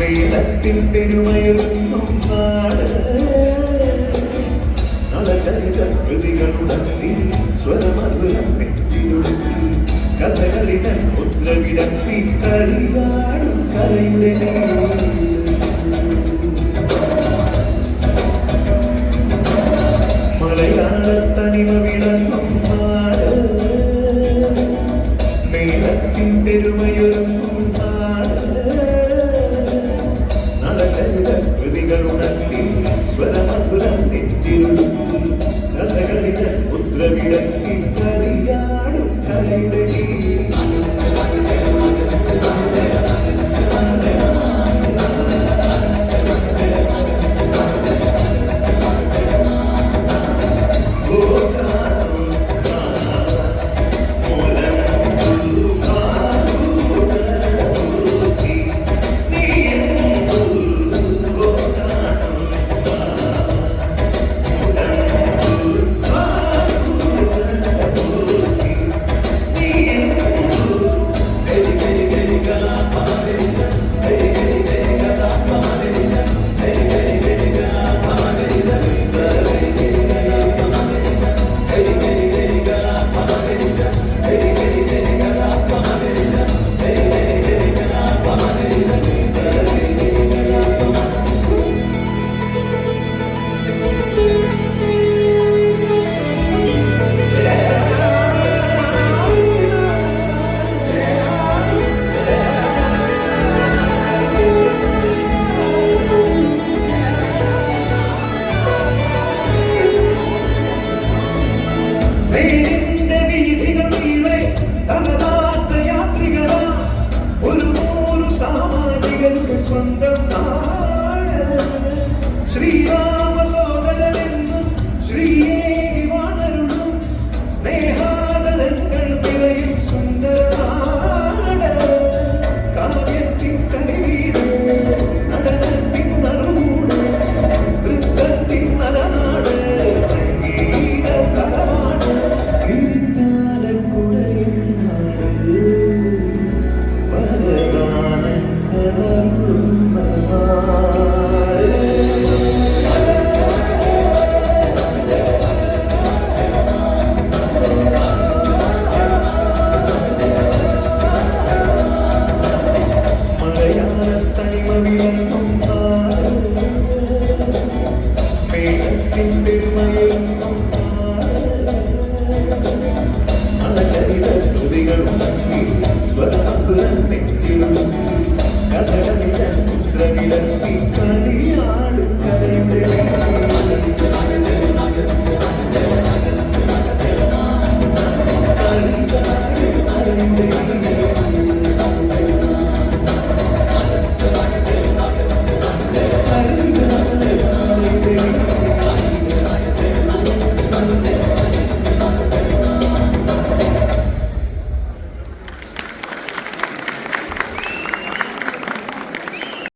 മേളത്തിൻ പെരുമയൊന്നും നാട് നളചരിത സ്മൃതികളുണർത്തി സ്വരമധുരം നെഞ്ചിലൊടുക്കി കഥകളിതൻ മുദ്രവിടത്തി കളിയാടും കലയുടെ മലയാളത്തനിമ വിളങ്ങും നാട് മേളത്തിൻ പെരുമയൊരുങ്ങും നാട് നളചരിത സ്മൃതികളുണർത്തി സ്വരമധുരം നെഞ്ചിലൊടുക്കി കഥകളിതൻ മുദ്രവിടത്തി കളിയാടും കലയുടെ സ്വന്തം നാട് ശ്രീരാമ സോദരനെന്നും ശ്രീയേകി വാണരുളും സ്നേഹാദരങ്ങൾ നിറയും സുന്ദരനാട് കാവ്യത്തിൻ കളിവീട് നടനത്തിൻ നറുമൂട് നൃത്തത്തിൻ നലനാട് സംഗീത തലമാണ് തിരുനാലക്കുടയും നാട് വരദാനങ്ങളരുളും